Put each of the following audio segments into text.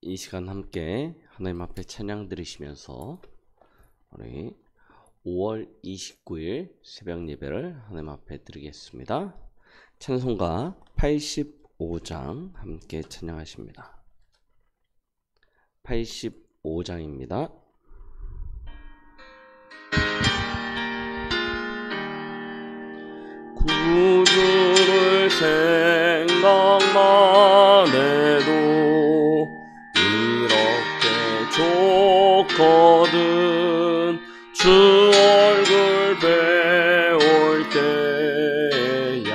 이 시간 함께 하나님 앞에 찬양 드리시면서 우리 5월 29일 새벽 예배를 하나님 앞에 드리겠습니다. 찬송가 85장 함께 찬양하십니다. 85장입니다. 구주를 생각만 해도 이렇게 좋거든. 주 얼굴 배울 때야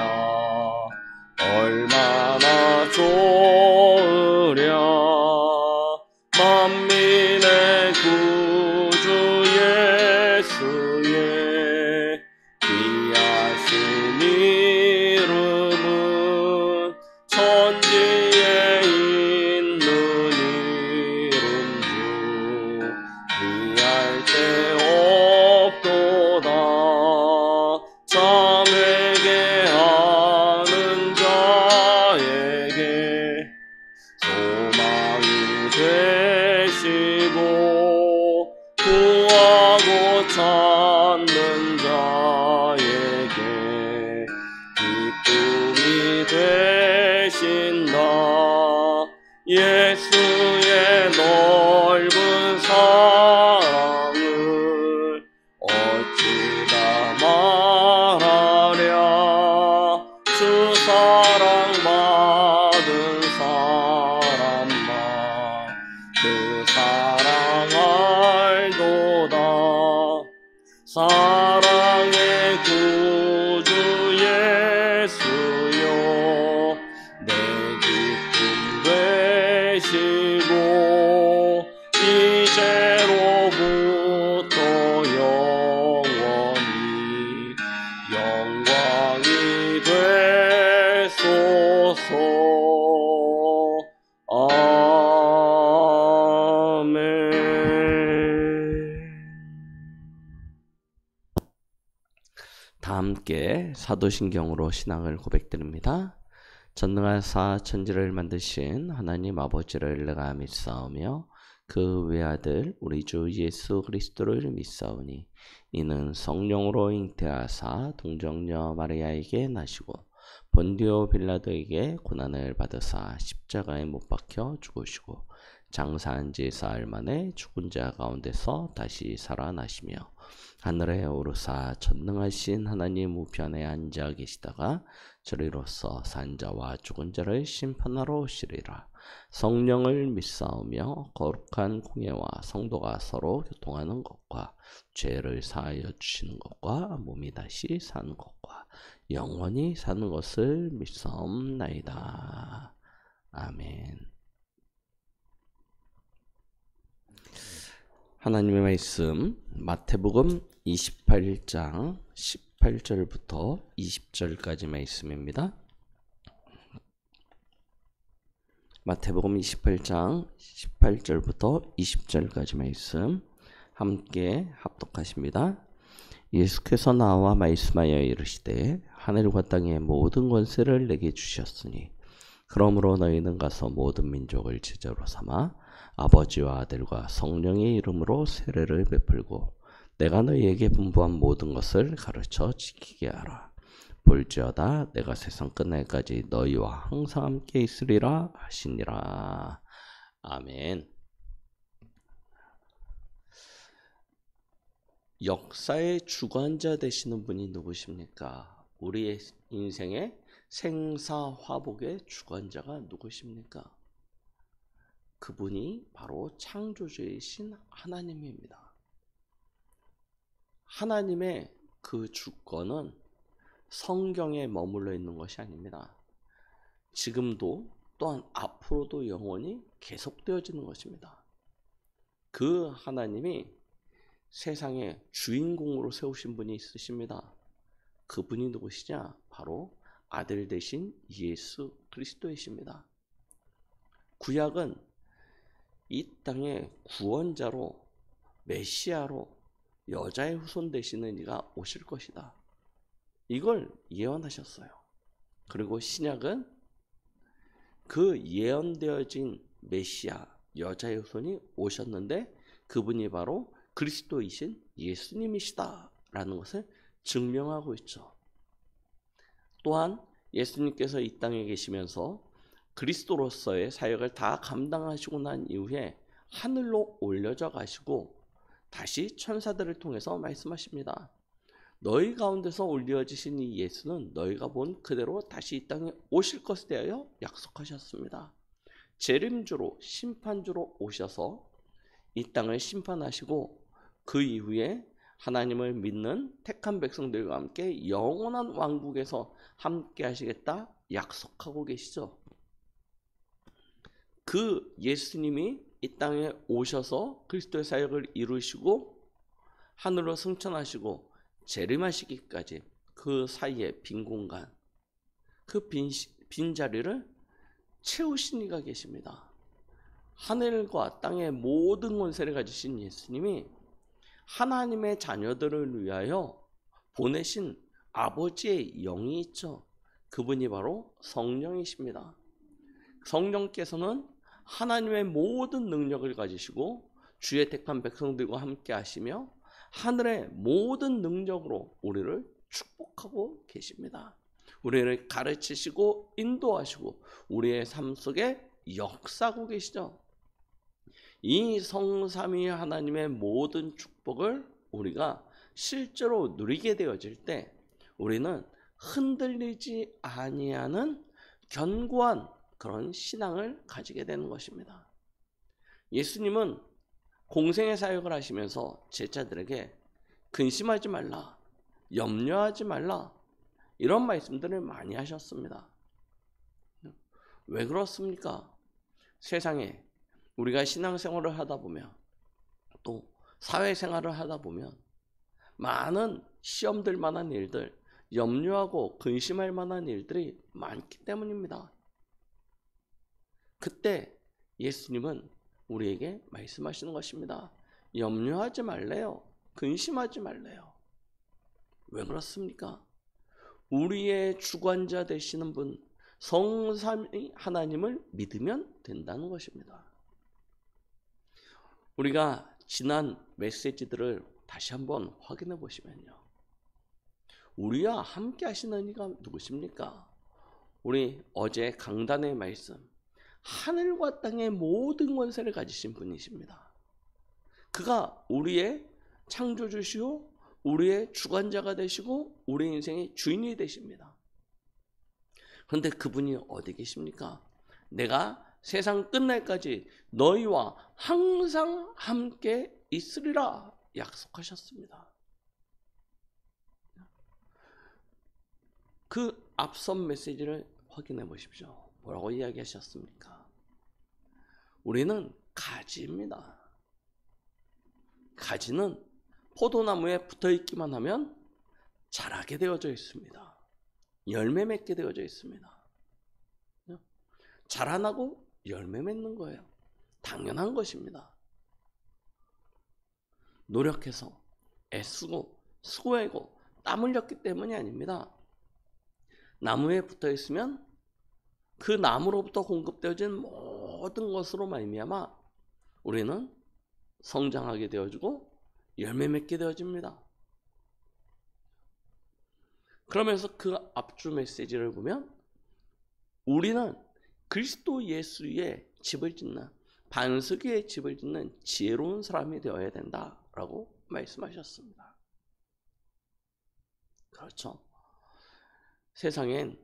얼마나 좋으랴. 만민의 구주 예수의 귀하신 이름은 천지에 있는 이름 중 비할 데 없도다. 참 회개하는 자에게 소망이 되시고 구하고 찾는 자에게 기쁨이 되신다. 예수의 넓은 사랑을 어찌다 말하랴. 주 사랑받은 사람만 그 사랑 알도다. 사랑의 구주 예수여 내 기쁨 되시고 이제로부터 영원히 영광이 되소서. 아멘. 다 함께 사도신경으로 신앙을 고백드립니다. 전능하사 천지를 만드신 하나님 아버지를 내가 믿사오며 그 외아들 우리 주 예수 그리스도를 믿사오니 이는 성령으로 잉태하사 동정녀 마리아에게 나시고 본디오 빌라도에게 고난을 받으사 십자가에 못 박혀 죽으시고 장사한 지 사흘 만에 죽은 자 가운데서 다시 살아나시며 하늘에 오르사 전능하신 하나님 우편에 앉아 계시다가 저리로서 산 자와 죽은 자를 심판하러 오시리라. 성령을 믿사오며 거룩한 공예와 성도가 서로 교통하는 것과 죄를 사하여 주시는 것과 몸이 다시 사는 것과 영원히 사는 것을 믿사옵나이다. 아멘. 하나님의 말씀 마태복음 28장 18절부터 20절까지 말씀입니다. 마태복음 28장 18절부터 20절까지 말씀 함께 합독하십니다. 예수께서 나와 말씀하여 이르시되 하늘과 땅의 모든 권세를 내게 주셨으니 그러므로 너희는 가서 모든 민족을 제자로 삼아 아버지와 아들과 성령의 이름으로 세례를 베풀고 내가 너희에게 분부한 모든 것을 가르쳐 지키게 하라. 볼지어다 내가 세상 끝날까지 너희와 항상 함께 있으리라 하시니라. 아멘. 역사의 주관자 되시는 분이 누구십니까? 우리의 인생의 생사화복의 주관자가 누구십니까? 그분이 바로 창조주이신 하나님입니다. 하나님의 그 주권은 성경에 머물러 있는 것이 아닙니다. 지금도 또한 앞으로도 영원히 계속되어지는 것입니다. 그 하나님이 세상의 주인공으로 세우신 분이 있으십니다. 그분이 누구시냐? 바로 아들 되신 예수 그리스도이십니다. 구약은 이 땅의 구원자로 메시아로 여자의 후손 되시는 이가 오실 것이다. 이걸 예언하셨어요. 그리고 신약은 그 예언되어진 메시아, 여자의 후손이 오셨는데 그분이 바로 그리스도이신 예수님이시다라는 것을 증명하고 있죠. 또한 예수님께서 이 땅에 계시면서 그리스도로서의 사역을 다 감당하시고 난 이후에 하늘로 올려져 가시고 다시 천사들을 통해서 말씀하십니다. 너희 가운데서 올려지신 이 예수는 너희가 본 그대로 다시 이 땅에 오실 것에 대하여 약속하셨습니다. 재림주로 심판주로 오셔서 이 땅을 심판하시고 그 이후에 하나님을 믿는 택한 백성들과 함께 영원한 왕국에서 함께 하시겠다 약속하고 계시죠. 그 예수님이 이 땅에 오셔서 그리스도의 사역을 이루시고 하늘로 승천하시고 재림하시기까지 그 사이에 빈 공간, 그 빈 자리를 채우신 이가 계십니다. 하늘과 땅의 모든 권세를 가지신 예수님이 하나님의 자녀들을 위하여 보내신 아버지의 영이 있죠. 그분이 바로 성령이십니다. 성령께서는 하나님의 모든 능력을 가지시고 주의 택한 백성들과 함께 하시며 하늘의 모든 능력으로 우리를 축복하고 계십니다. 우리를 가르치시고 인도하시고 우리의 삶 속에 역사하고 계시죠. 이 성삼위 하나님의 모든 축복을 우리가 실제로 누리게 되어질 때 우리는 흔들리지 아니하는 견고한 그런 신앙을 가지게 되는 것입니다. 예수님은 공생의 사역을 하시면서 제자들에게 근심하지 말라, 염려하지 말라 이런 말씀들을 많이 하셨습니다. 왜 그렇습니까? 세상에 우리가 신앙생활을 하다 보면 또 사회생활을 하다 보면 많은 시험들 만한 일들, 염려하고 근심할 만한 일들이 많기 때문입니다. 그때 예수님은 우리에게 말씀하시는 것입니다. 염려하지 말래요. 근심하지 말래요. 왜 그렇습니까? 우리의 주관자 되시는 분 성삼위 하나님을 믿으면 된다는 것입니다. 우리가 지난 메시지들을 다시 한번 확인해 보시면요. 우리와 함께 하시는 이가 누구십니까? 우리 어제 강단의 말씀, 하늘과 땅의 모든 권세를 가지신 분이십니다. 그가 우리의 창조주시오, 우리의 주관자가 되시고 우리 인생의 주인이 되십니다. 그런데 그분이 어디 계십니까? 내가 세상 끝날까지 너희와 항상 함께 있으리라 약속하셨습니다. 그 앞선 메시지를 확인해 보십시오. 뭐라고 이야기하셨습니까? 우리는 가지입니다. 가지는 포도나무에 붙어 있기만 하면 자라게 되어져 있습니다. 열매 맺게 되어져 있습니다. 자라나고 열매 맺는 거예요. 당연한 것입니다. 노력해서 애쓰고 수고하고 땀 흘렸기 때문이 아닙니다. 나무에 붙어 있으면 그 나무로부터 공급되어진 모든 것으로 말미암아 우리는 성장하게 되어지고 열매 맺게 되어집니다. 그러면서 그 앞주 메시지를 보면 우리는 그리스도 예수의 집을 짓는 반석 위에 집을 짓는 지혜로운 사람이 되어야 된다라고 말씀하셨습니다. 그렇죠. 세상엔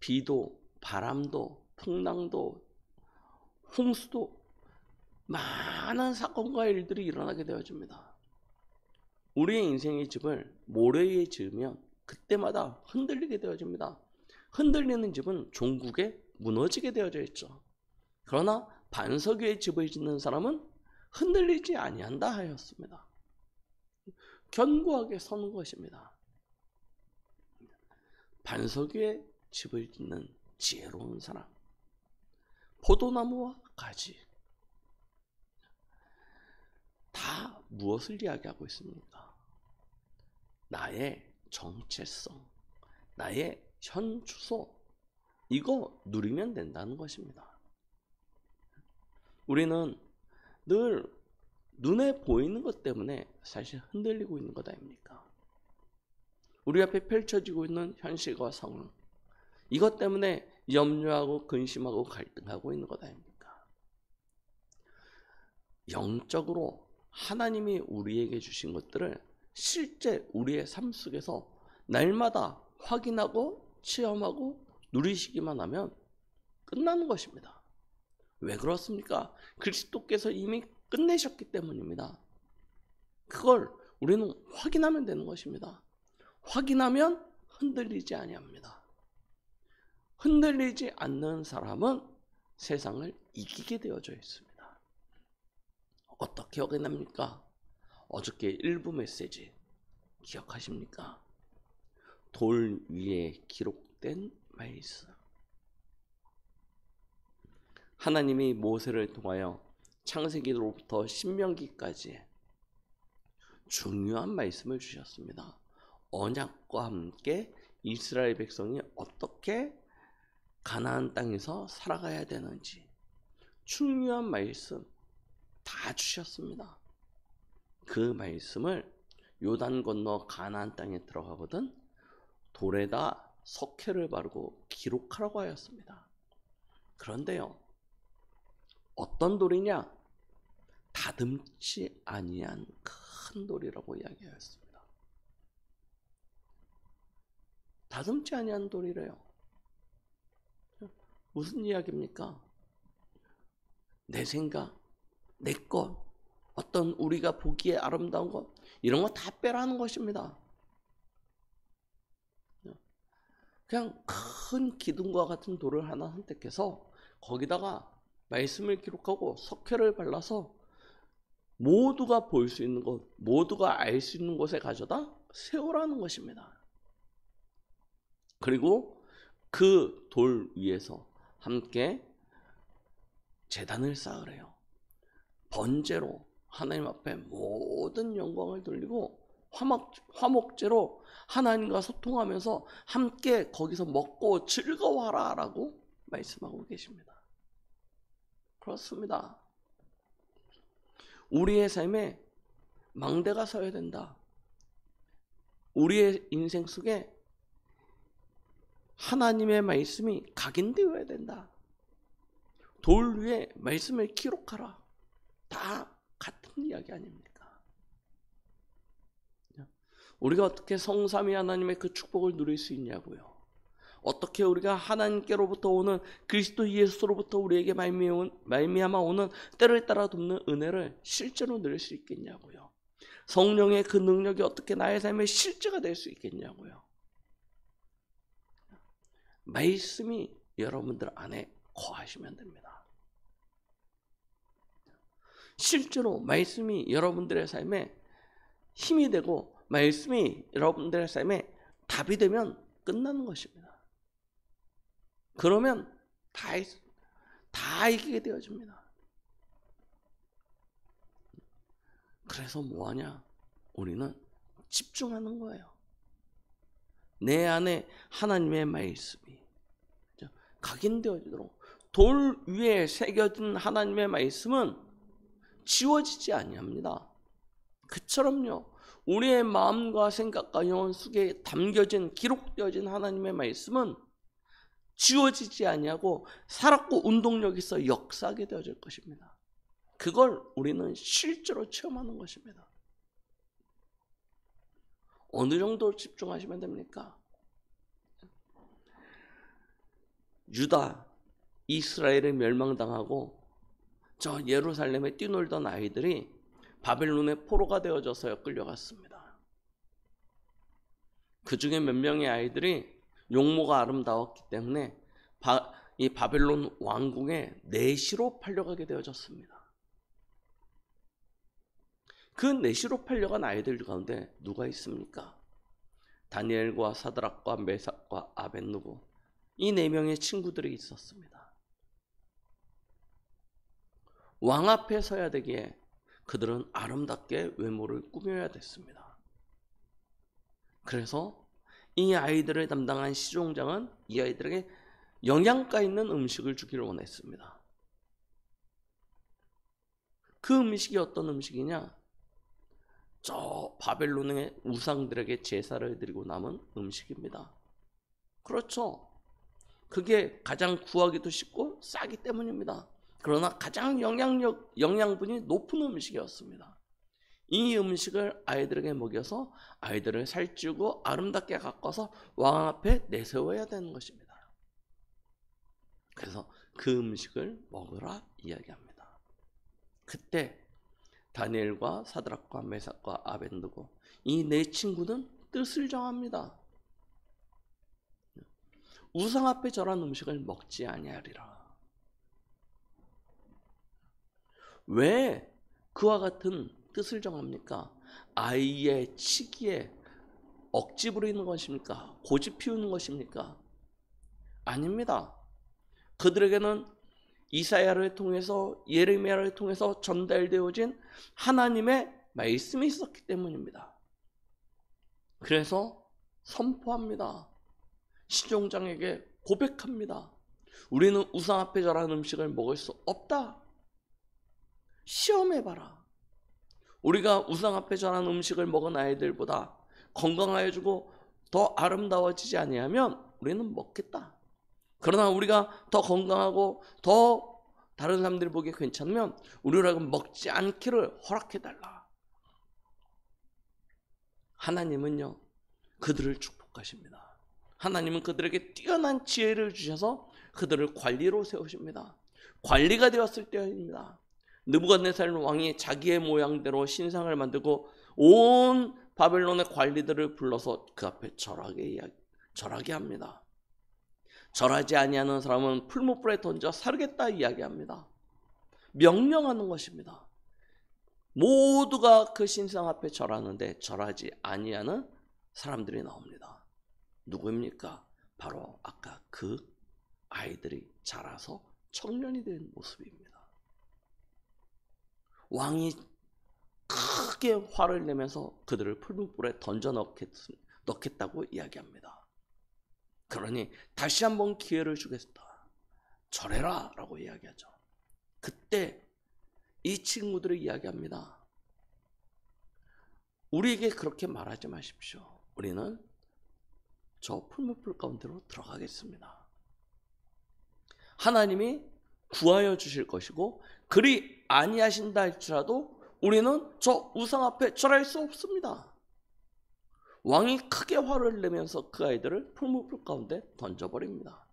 비도 바람도 풍랑도 홍수도 많은 사건과 일들이 일어나게 되어집니다. 우리의 인생의 집을 모래 위에 지으면 그때마다 흔들리게 되어집니다. 흔들리는 집은 종국에 무너지게 되어져 있죠. 그러나 반석 위에 집을 짓는 사람은 흔들리지 아니한다 하였습니다. 견고하게 서는 것입니다. 반석 위에 집을 짓는 지혜로운 사람. 포도나무와 가지. 다 무엇을 이야기하고 있습니까? 나의 정체성, 나의 현 주소, 이거 누리면 된다는 것입니다. 우리는 늘 눈에 보이는 것 때문에 사실 흔들리고 있는 것 아닙니까? 우리 앞에 펼쳐지고 있는 현실과 상황, 이것 때문에 염려하고 근심하고 갈등하고 있는 것 아닙니까? 영적으로 하나님이 우리에게 주신 것들을 실제 우리의 삶 속에서 날마다 확인하고 체험하고 누리시기만 하면 끝나는 것입니다. 왜 그렇습니까? 그리스도께서 이미 끝내셨기 때문입니다. 그걸 우리는 확인하면 되는 것입니다. 확인하면 흔들리지 아니합니다. 흔들리지 않는 사람은 세상을 이기게 되어져 있습니다. 어떻게 확인합니까? 어저께 일부 메시지 기억하십니까? 돌 위에 기록된 말씀. 하나님이 모세를 통하여 창세기로부터 신명기까지 중요한 말씀을 주셨습니다. 언약과 함께 이스라엘 백성이 어떻게 가나안 땅에서 살아가야 되는지 중요한 말씀 다 주셨습니다. 그 말씀을 요단 건너 가나안 땅에 들어가거든 돌에다 석회를 바르고 기록하라고 하였습니다. 그런데요, 어떤 돌이냐? 다듬지 아니한 큰 돌이라고 이야기하였습니다. 다듬지 아니한 돌이래요. 무슨 이야기입니까? 내 생각, 내 것, 어떤 우리가 보기에 아름다운 것, 이런 거 다 빼라는 것입니다. 그냥 큰 기둥과 같은 돌을 하나 선택해서 거기다가 말씀을 기록하고 석회를 발라서 모두가 볼 수 있는 곳, 모두가 알 수 있는 곳에 가져다 세우라는 것입니다. 그리고 그 돌 위에서 함께 제단을 쌓으래요. 번제로 하나님 앞에 모든 영광을 돌리고 화목제로 하나님과 소통하면서 함께 거기서 먹고 즐거워하라 라고 말씀하고 계십니다. 그렇습니다. 우리의 삶에 망대가 서야 된다. 우리의 인생 속에 하나님의 말씀이 각인되어야 된다. 돌 위에 말씀을 기록하라. 다 같은 이야기 아닙니까? 우리가 어떻게 성삼위 하나님의 그 축복을 누릴 수 있냐고요. 어떻게 우리가 하나님께로부터 오는 그리스도 예수로부터 우리에게 말미암아 오는 때를 따라 돕는 은혜를 실제로 누릴 수 있겠냐고요. 성령의 그 능력이 어떻게 나의 삶의 실제가 될 수 있겠냐고요. 말씀이 여러분들 안에 거하시면 됩니다. 실제로 말씀이 여러분들의 삶에 힘이 되고 말씀이 여러분들의 삶에 답이 되면 끝나는 것입니다. 그러면 다 이기게 되어집니다. 그래서 뭐하냐? 우리는 집중하는 거예요. 내 안에 하나님의 말씀이 각인되어지도록 돌 위에 새겨진 하나님의 말씀은 지워지지 아니합니다. 그처럼요, 우리의 마음과 생각과 영혼 속에 담겨진 기록되어진 하나님의 말씀은 지워지지 아니하고 살았고 운동력이 있어 역사하게 되어질 것입니다. 그걸 우리는 실제로 체험하는 것입니다. 어느 정도 집중하시면 됩니까? 유다, 이스라엘을 멸망당하고 저 예루살렘에 뛰놀던 아이들이 바벨론의 포로가 되어져서 끌려갔습니다. 그 중에 몇 명의 아이들이 용모가 아름다웠기 때문에 이 바벨론 왕궁의 내시로 팔려가게 되어졌습니다. 그 내시로 팔려간 아이들 가운데 누가 있습니까? 다니엘과 사드락과 메삭과 아벳느고, 이 네 명의 친구들이 있었습니다. 왕 앞에 서야 되기에 그들은 아름답게 외모를 꾸며야 됐습니다. 그래서 이 아이들을 담당한 시종장은 이 아이들에게 영양가 있는 음식을 주기를 원했습니다. 그 음식이 어떤 음식이냐? 저 바벨론의 우상들에게 제사를 드리고 남은 음식입니다. 그렇죠. 그게 가장 구하기도 쉽고 싸기 때문입니다. 그러나 가장 영양분이 높은 음식이었습니다. 이 음식을 아이들에게 먹여서 아이들을 살찌우고 아름답게 가꿔서 왕 앞에 내세워야 되는 것입니다. 그래서 그 음식을 먹으라 이야기합니다. 그때 다니엘과 사드락과 메삭과 아벤느고 이 네 친구는 뜻을 정합니다. 우상 앞에 절한 음식을 먹지 아니하리라. 왜 그와 같은 뜻을 정합니까? 아이의 치기에 억지 부리는 것입니까? 고집 피우는 것입니까? 아닙니다. 그들에게는 이사야를 통해서 예레미야를 통해서 전달되어진 하나님의 말씀이 있었기 때문입니다. 그래서 선포합니다. 시종장에게 고백합니다. 우리는 우상 앞에 절한 음식을 먹을 수 없다. 시험해봐라. 우리가 우상 앞에 절한 음식을 먹은 아이들보다 건강해지고 더 아름다워지지 아니하면 우리는 먹겠다. 그러나 우리가 더 건강하고 더 다른 사람들이 보기에 괜찮으면 우리라고 먹지 않기를 허락해달라. 하나님은요, 그들을 축복하십니다. 하나님은 그들에게 뛰어난 지혜를 주셔서 그들을 관리로 세우십니다. 관리가 되었을 때입니다. 느부갓네살 왕이 자기의 모양대로 신상을 만들고 온 바벨론의 관리들을 불러서 그 앞에 절하게 합니다. 절하지 아니하는 사람은 풀무불에 던져 살겠다 이야기합니다. 명령하는 것입니다. 모두가 그 신상 앞에 절하는데 절하지 아니하는 사람들이 나옵니다. 누구입니까? 바로 아까 그 아이들이 자라서 청년이 된 모습입니다. 왕이 크게 화를 내면서 그들을 풀무불에 던져 넣겠다고 이야기합니다. 그러니 다시 한번 기회를 주겠다. 절해라 라고 이야기하죠. 그때 이 친구들이 이야기합니다. 우리에게 그렇게 말하지 마십시오. 우리는 저 풀무불 가운데로 들어가겠습니다. 하나님이 구하여 주실 것이고 그리 아니하신다 할지라도 우리는 저 우상 앞에 절할 수 없습니다. 왕이 크게 화를 내면서 그 아이들을 풀무불 가운데 던져버립니다.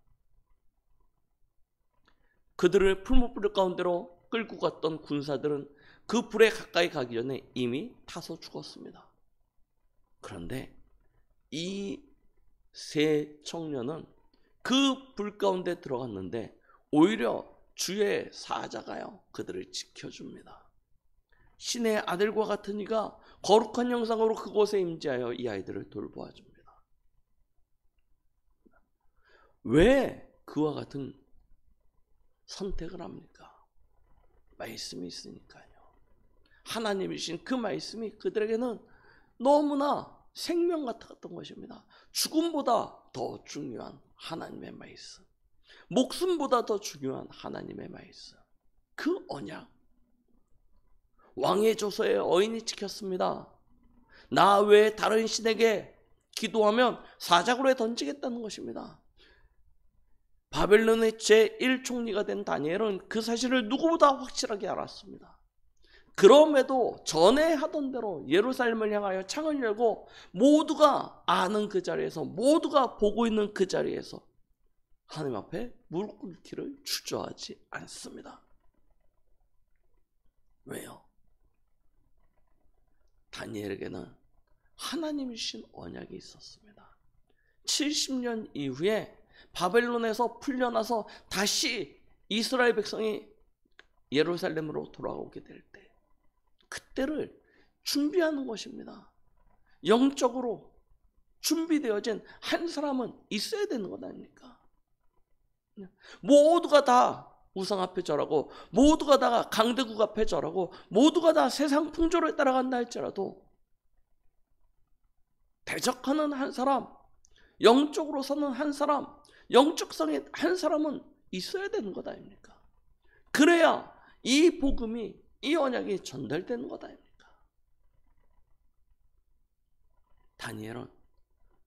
그들을 풀무불 가운데로 끌고 갔던 군사들은 그 불에 가까이 가기 전에 이미 타서 죽었습니다. 그런데 이 세 청년은 그 불 가운데 들어갔는데 오히려 주의 사자가요 그들을 지켜줍니다. 신의 아들과 같은 이가 거룩한 형상으로 그곳에 임재하여 이 아이들을 돌보아줍니다. 왜 그와 같은 선택을 합니까? 말씀이 있으니까요. 하나님이신 그 말씀이 그들에게는 너무나 생명 같았던 것입니다. 죽음보다 더 중요한 하나님의 말씀, 목숨보다 더 중요한 하나님의 말씀, 그 언약. 왕의 조서에 어인이 찍혔습니다. 나 외에 다른 신에게 기도하면 사자굴에 던지겠다는 것입니다. 바벨론의 제1총리가 된 다니엘은 그 사실을 누구보다 확실하게 알았습니다. 그럼에도 전에 하던 대로 예루살렘을 향하여 창을 열고 모두가 아는 그 자리에서, 모두가 보고 있는 그 자리에서 하나님 앞에 무릎 꿇기를 주저하지 않습니다. 왜요? 다니엘에게는 하나님이 주신 언약이 있었습니다. 70년 이후에 바벨론에서 풀려나서 다시 이스라엘 백성이 예루살렘으로 돌아오게 될 때, 그때를 준비하는 것입니다. 영적으로 준비되어진 한 사람은 있어야 되는 것 아닙니까? 모두가 다 우상 앞에 절하고, 모두가 다 강대국 앞에 절하고, 모두가 다 세상 풍조를 따라간다 할지라도 대적하는 한 사람, 영적으로 서는 한 사람, 영적성의 한 사람은 있어야 되는 것 아닙니까? 그래야 이 복음이 이 언약이 전달되는 것 아닙니까? 다니엘은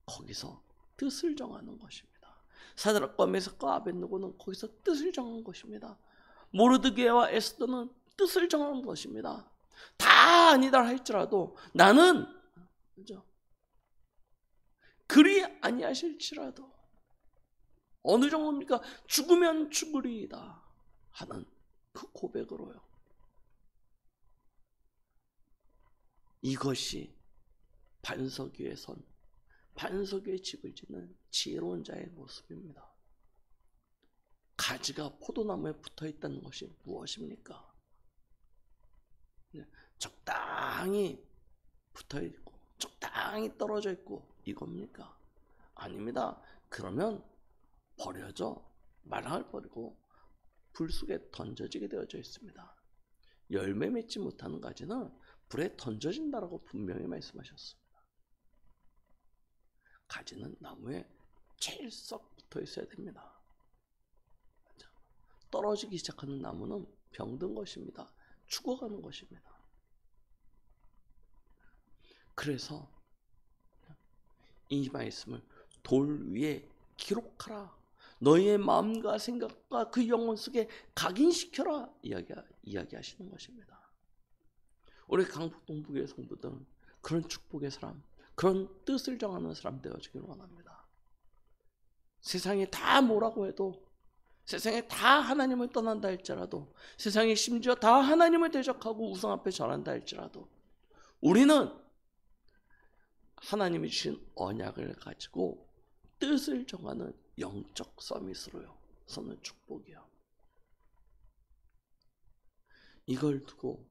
거기서 뜻을 정하는 것입니다. 사드락과 메삭과 아벳느고는 거기서 뜻을 정한 것입니다. 모르드게와 에스더는 뜻을 정한 것입니다. 다 아니다 할지라도 나는, 그죠? 그리 아니하실지라도 어느 정도입니까? 죽으면 죽으리이다 하는 그 고백으로요. 이것이 반석 위에 선, 반석 위에 집을 짓는 지혜로운 자의 모습입니다. 가지가 포도나무에 붙어 있다는 것이 무엇입니까? 적당히 붙어 있고 적당히 떨어져 있고 이겁니까? 아닙니다. 그러면 버려져 말랑을 버리고 불 속에 던져지게 되어져 있습니다. 열매 맺지 못하는 가지는 불에 던져진다라고 분명히 말씀하셨습니다. 가지는 나무에 제일 썩 붙어 있어야 됩니다. 떨어지기 시작하는 나무는 병든 것입니다. 죽어가는 것입니다. 그래서 이 말씀을 돌 위에 기록하라. 너희의 마음과 생각과 그 영혼 속에 각인시켜라. 이야기하시는 것입니다. 우리 강북 동북의 성도들은 그런 축복의 사람, 그런 뜻을 정하는 사람 되어지길 원합니다. 세상에 다 뭐라고 해도, 세상에 다 하나님을 떠난다 할지라도, 세상에 심지어 다 하나님을 대적하고 우상 앞에 절한다 할지라도 우리는 하나님이 주신 언약을 가지고 뜻을 정하는 영적 서밋으로요. 서는 축복이요. 이걸 두고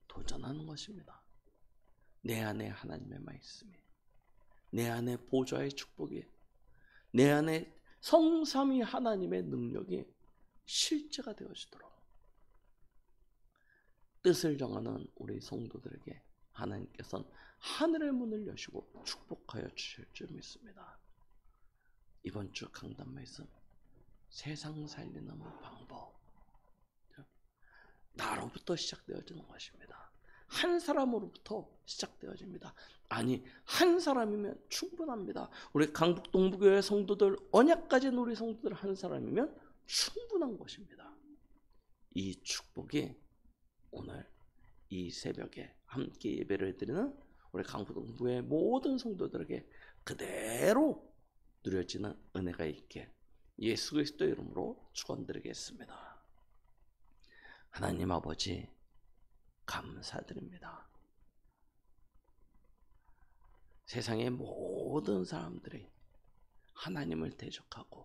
도전하는 것입니다. 내 안에 하나님의 말씀이, 내 안에 보좌의 축복이, 내 안에 성삼위 하나님의 능력이 실제가 되어지도록 뜻을 정하는 우리 성도들에게 하나님께서는 하늘의 문을 여시고 축복하여 주실 줄 믿습니다. 이번 주 강단 말씀, 세상 살리는 방법, 나로부터 시작되어지는 것입니다. 한 사람으로부터 시작되어집니다. 아니, 한 사람이면 충분합니다. 우리 강북 동부교회 성도들, 언약 가진 우리 성도들 한 사람이면 충분한 것입니다. 이 축복이 오늘 이 새벽에 함께 예배를 드리는 우리 강북 동부의 모든 성도들에게 그대로 누려지는 은혜가 있게 예수 그리스도 이름으로 축원드리겠습니다. 하나님 아버지, 감사드립니다. 세상의 모든 사람들이 하나님을 대적하고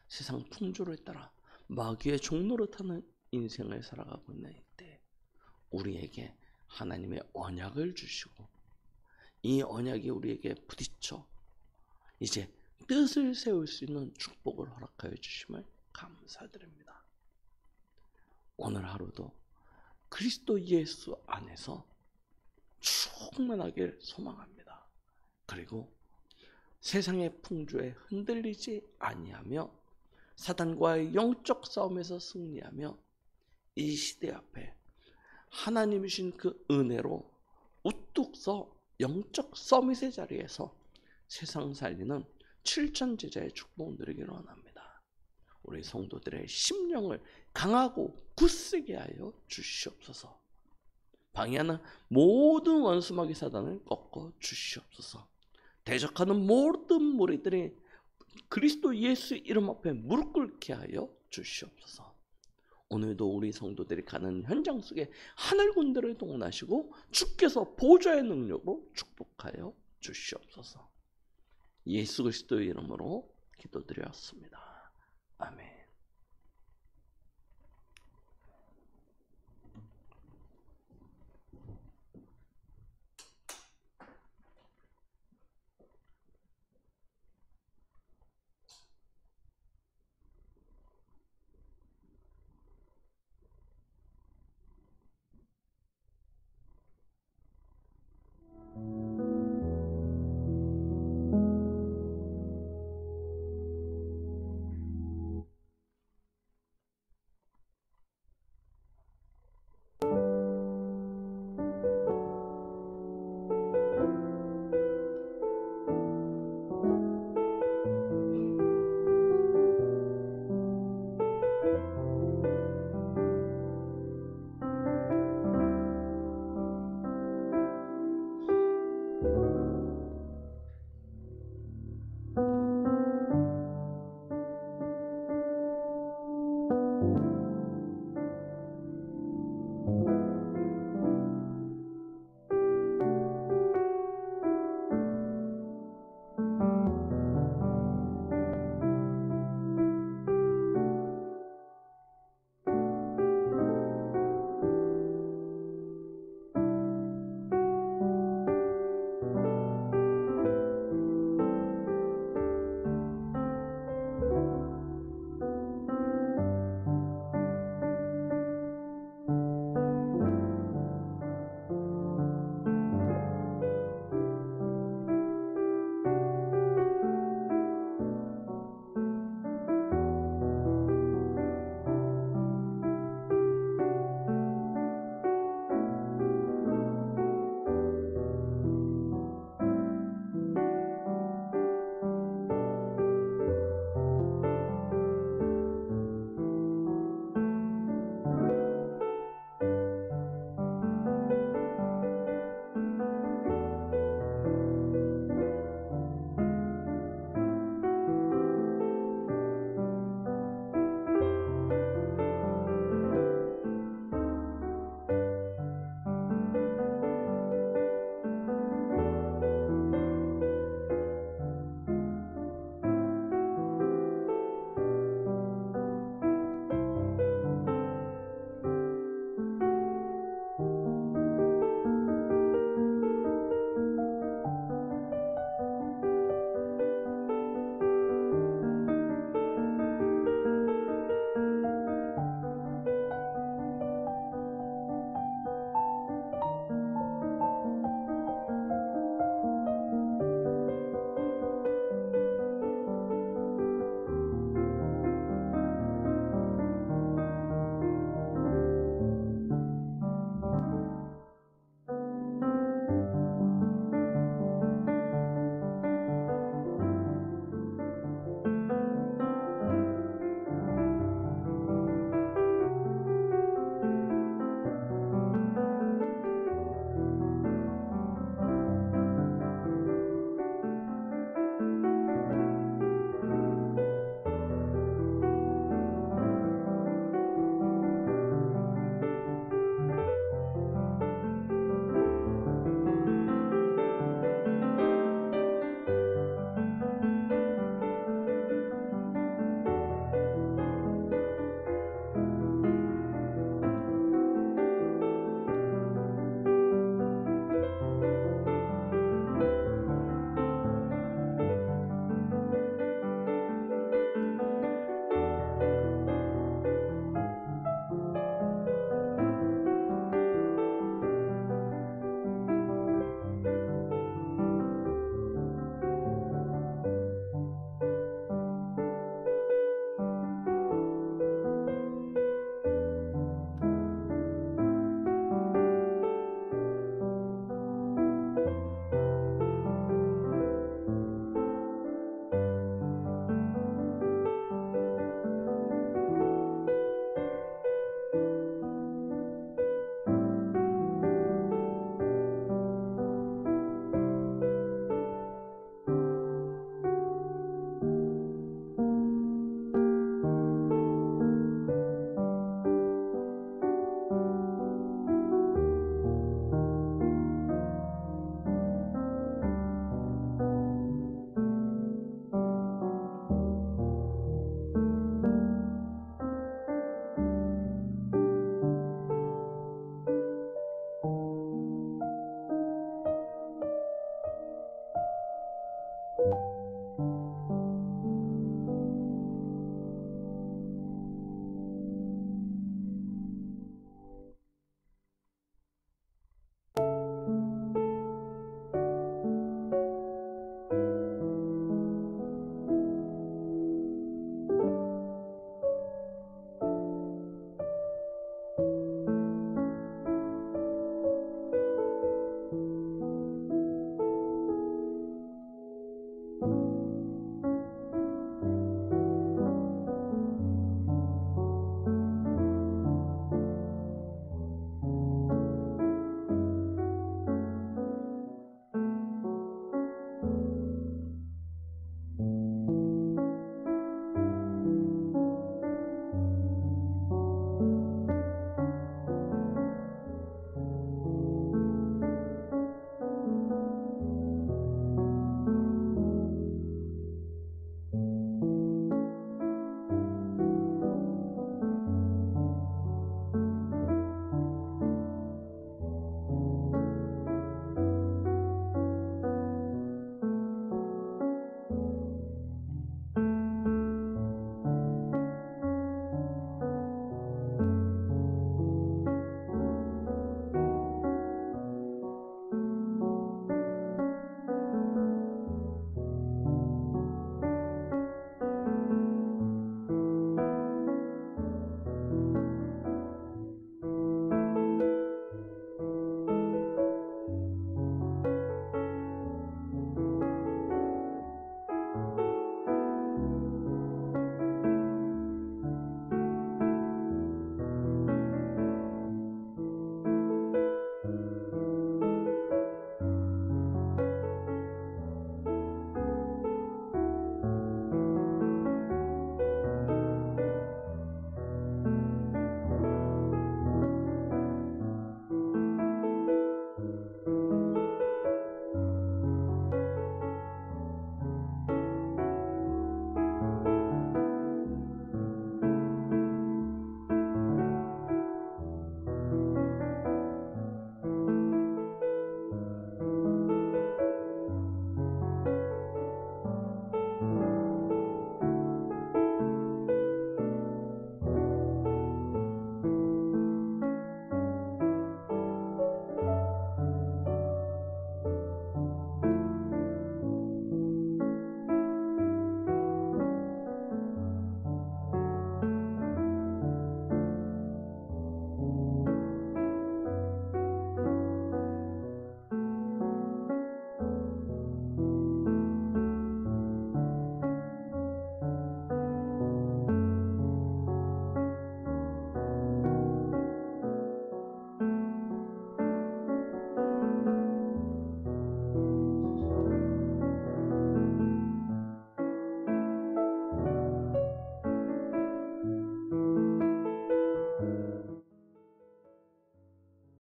세상 풍조를 따라 마귀의 종로를 타는 인생을 살아가고 있는 이때 우리에게 하나님의 언약을 주시고 이 언약이 우리에게 부딪혀 이제 뜻을 세울 수 있는 축복을 허락하여 주심을 감사드립니다. 오늘 하루도 그리스도 예수 안에서 충만하길 소망합니다. 그리고 세상의 풍조에 흔들리지 아니하며 사단과의 영적 싸움에서 승리하며 이 시대 앞에 하나님이 주신 그 은혜로 우뚝 서 영적 서밋의 자리에서 세상 살리는 7천 제자의 축복 누리기를 원합니다. 우리 성도들의 심령을 강하고 굳세게 하여 주시옵소서. 방해하는 모든 원수마귀 사단을 꺾어 주시옵소서. 대적하는 모든 무리들이 그리스도 예수 이름 앞에 무릎 꿇게 하여 주시옵소서. 오늘도 우리 성도들이 가는 현장 속에 하늘 군대를 동원하시고 주께서 보좌의 능력으로 축복하여 주시옵소서. 예수 그리스도의 이름으로 기도드렸습니다. 아멘. you.